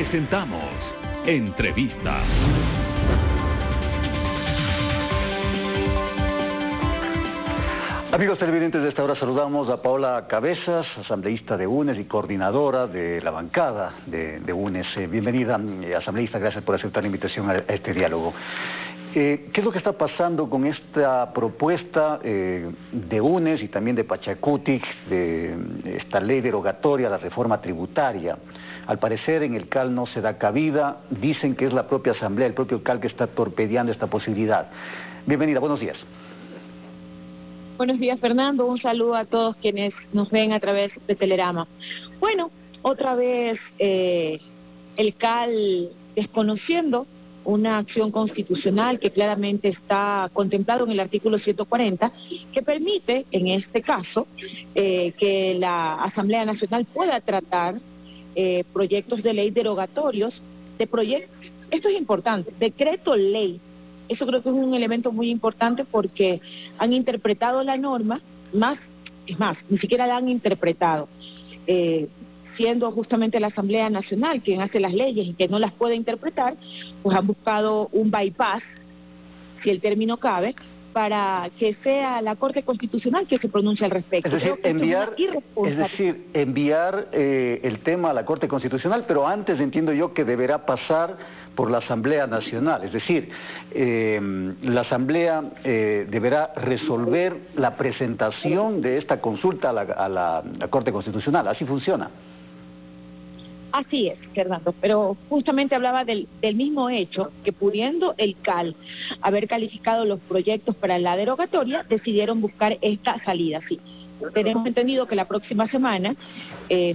Presentamos Entrevista. Amigos televidentes, de esta hora saludamos a Paola Cabezas, asambleísta de UNES y coordinadora de la bancada de UNES. Bienvenida, asambleísta, gracias por aceptar la invitación a este diálogo. ¿Qué es lo que está pasando con esta propuesta de UNES y también de Pachacutic, de esta ley derogatoria a la reforma tributaria? Al parecer en el CAL no se da cabida, dicen que es la propia asamblea, el propio CAL que está torpedeando esta posibilidad. Bienvenida, buenos días. Buenos días, Fernando. Un saludo a todos quienes nos ven a través de Telerama. Bueno, otra vez el CAL desconociendo una acción constitucional que claramente está contemplado en el artículo 140, que permite, en este caso, que la Asamblea Nacional pueda tratar proyectos de ley derogatorios de proyectos. Esto es importante, decreto ley. Eso creo que es un elemento muy importante porque han interpretado la norma, ni siquiera la han interpretado, siendo justamente la Asamblea Nacional quien hace las leyes y que no las puede interpretar, pues han buscado un bypass, si el término cabe, para que sea la Corte Constitucional que se pronuncie al respecto. Es decir, enviar el tema a la Corte Constitucional, pero antes entiendo yo que deberá pasar por la Asamblea Nacional. Es decir, la Asamblea deberá resolver la presentación de esta consulta a la Corte Constitucional. ¿Así funciona? Así es, Fernando, pero justamente hablaba del mismo hecho que pudiendo el CAL haber calificado los proyectos para la derogatoria, decidieron buscar esta salida. Sí, tenemos entendido que la próxima semana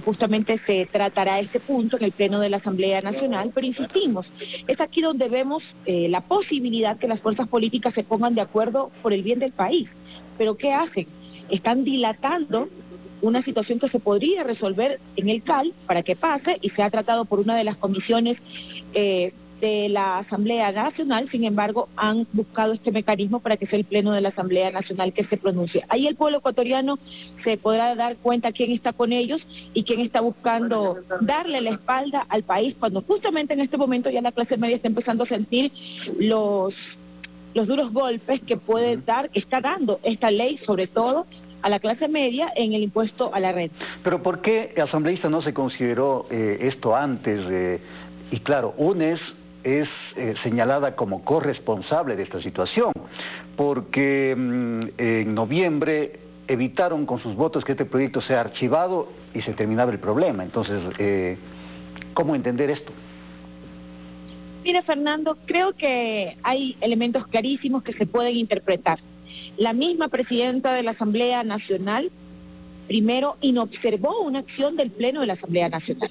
justamente se tratará este punto en el Pleno de la Asamblea Nacional, pero insistimos, es aquí donde vemos la posibilidad que las fuerzas políticas se pongan de acuerdo por el bien del país. ¿Pero qué hacen? Están dilatando una situación que se podría resolver en el CAL para que pase y sea tratado por una de las comisiones de la Asamblea Nacional. Sin embargo, han buscado este mecanismo para que sea el Pleno de la Asamblea Nacional que se pronuncie. Ahí el pueblo ecuatoriano se podrá dar cuenta quién está con ellos y quién está buscando darle la espalda al país, cuando justamente en este momento ya la clase media está empezando a sentir los duros golpes que puede dar, que está dando esta ley, sobre todo a la clase media, en el impuesto a la renta. Pero ¿por qué, asambleísta, no se consideró esto antes? Y claro, UNES es señalada como corresponsable de esta situación, porque en noviembre evitaron con sus votos que este proyecto sea archivado y se terminaba el problema. Entonces, ¿cómo entender esto? Mira, Fernando, creo que hay elementos clarísimos que se pueden interpretar. La misma presidenta de la Asamblea Nacional, primero, inobservó una acción del Pleno de la Asamblea Nacional.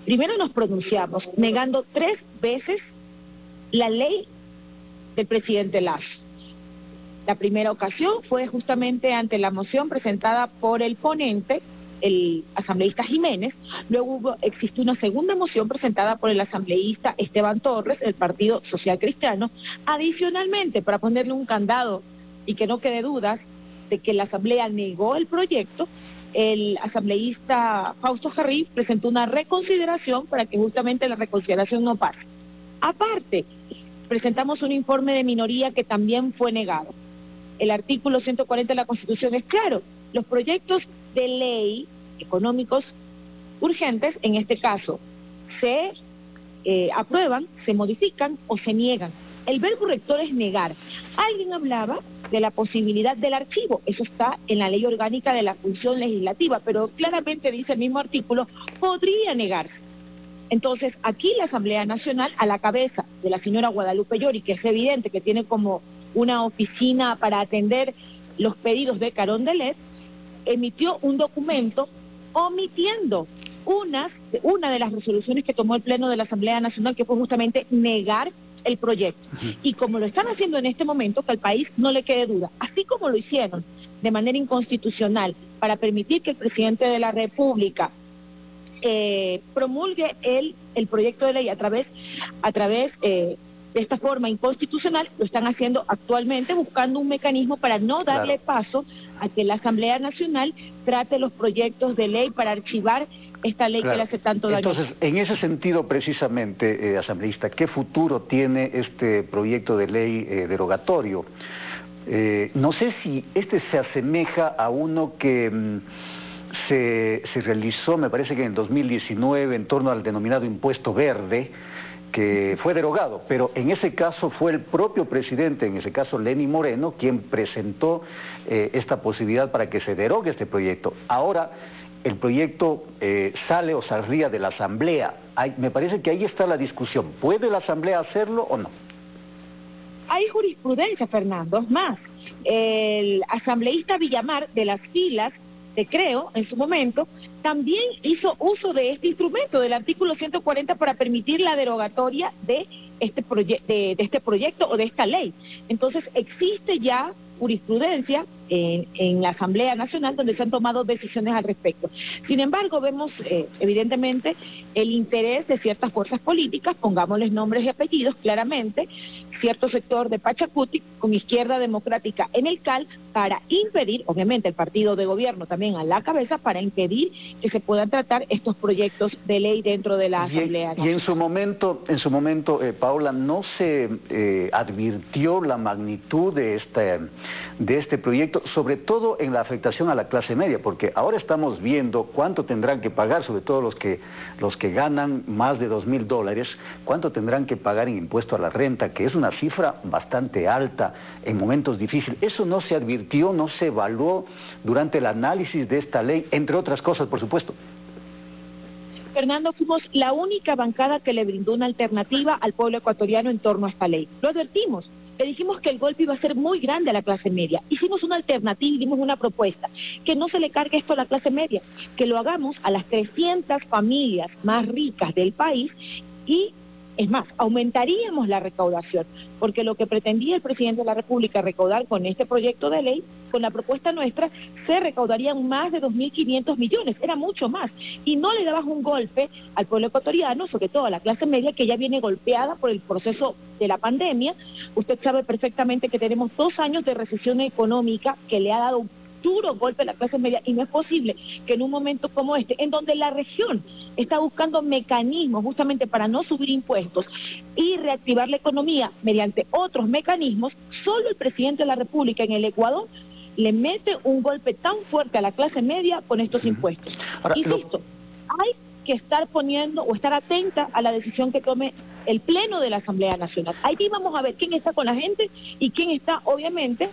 Primero nos pronunciamos, negando 3 veces la ley del presidente Lasso. La primera ocasión fue justamente ante la moción presentada por el ponente, el asambleísta Jiménez. Luego existió una segunda moción presentada por el asambleísta Esteban Torres, del Partido Social Cristiano. Adicionalmente, para ponerle un candado y que no quede dudas de que la asamblea negó el proyecto, el asambleísta Fausto Jarrí presentó una reconsideración para que justamente la reconsideración no pase. Aparte, presentamos un informe de minoría que también fue negado. El artículo 140 de la Constitución es claro: los proyectos de ley económicos urgentes, en este caso, se aprueban, se modifican o se niegan. El verbo rector es negar. Alguien hablaba de la posibilidad del archivo, eso está en la ley orgánica de la función legislativa, pero claramente dice el mismo artículo, podría negarse. Entonces, aquí la Asamblea Nacional, a la cabeza de la señora Guadalupe Llori, que es evidente que tiene como una oficina para atender los pedidos de Carondelet, emitió un documento omitiendo una de las resoluciones que tomó el Pleno de la Asamblea Nacional, que fue justamente negar el proyecto. Y como lo están haciendo en este momento, que al país no le quede duda, así como lo hicieron de manera inconstitucional para permitir que el presidente de la República promulgue el proyecto de ley a través de esta forma inconstitucional, lo están haciendo actualmente buscando un mecanismo para no darle paso a que la Asamblea Nacional trate los proyectos de ley para archivar esta ley que le hace tanto daño. Entonces, en ese sentido, precisamente, asambleísta, ¿qué futuro tiene este proyecto de ley derogatorio? No sé si este se asemeja a uno que se realizó, me parece que en el 2019, en torno al denominado impuesto verde, que fue derogado, pero en ese caso fue el propio presidente, en ese caso Lenín Moreno, quien presentó esta posibilidad para que se derogue este proyecto. Ahora el proyecto sale o saldría de la Asamblea. Me parece que ahí está la discusión. ¿Puede la Asamblea hacerlo o no? Hay jurisprudencia, Fernando. Es más, el asambleísta Villamar, de las filas de Creo, en su momento, también hizo uso de este instrumento, del artículo 140, para permitir la derogatoria de este proyecto o de esta ley. Entonces, existe ya jurisprudencia en la Asamblea Nacional donde se han tomado decisiones al respecto. Sin embargo, vemos evidentemente el interés de ciertas fuerzas políticas, pongámosles nombres y apellidos claramente, cierto sector de Pachacuti con Izquierda Democrática en el CAL, para impedir, obviamente el partido de gobierno también a la cabeza, para impedir que se puedan tratar estos proyectos de ley dentro de la Asamblea Nacional. Y en su momento, Paola, ¿no se advirtió la magnitud de este proyecto, sobre todo en la afectación a la clase media? Porque ahora estamos viendo cuánto tendrán que pagar, sobre todo los que ganan más de $2.000, cuánto tendrán que pagar en impuesto a la renta, que es una cifra bastante alta en momentos difíciles. Eso no se advirtió, no se evaluó durante el análisis de esta ley, entre otras cosas, por supuesto. Fernando, fuimos la única bancada que le brindó una alternativa al pueblo ecuatoriano en torno a esta ley. Lo advertimos, le dijimos que el golpe iba a ser muy grande a la clase media. Hicimos una alternativa y dimos una propuesta, que no se le cargue esto a la clase media, que lo hagamos a las 300 familias más ricas del país y, es más, aumentaríamos la recaudación, porque lo que pretendía el presidente de la República recaudar con este proyecto de ley, con la propuesta nuestra, se recaudarían más de 2.500 millones, era mucho más, y no le dabas un golpe al pueblo ecuatoriano, sobre todo a la clase media, que ya viene golpeada por el proceso de la pandemia. Usted sabe perfectamente que tenemos 2 años de recesión económica que le ha dado un duro golpe a la clase media, y no es posible que en un momento como este, en donde la región está buscando mecanismos justamente para no subir impuestos y reactivar la economía mediante otros mecanismos, solo el presidente de la República en el Ecuador le mete un golpe tan fuerte a la clase media con estos impuestos. Ahora, insisto, hay que estar poniendo o estar atenta a la decisión que tome el Pleno de la Asamblea Nacional. Allí vamos a ver quién está con la gente y quién está, obviamente,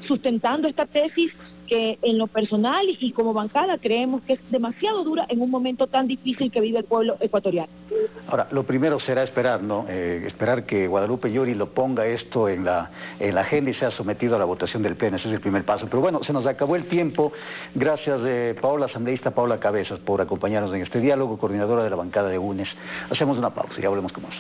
sustentando esta tesis que en lo personal y como bancada creemos que es demasiado dura en un momento tan difícil que vive el pueblo ecuatoriano. Ahora, lo primero será esperar, ¿no? Esperar que Guadalupe Llori lo ponga esto en la agenda y sea sometido a la votación del Pleno. Ese es el primer paso. Pero bueno, se nos acabó el tiempo. Gracias, Paola, asambleísta Paola Cabezas, por acompañarnos en este diálogo, coordinadora de la bancada de UNES. Hacemos una pausa y ya volvemos con más.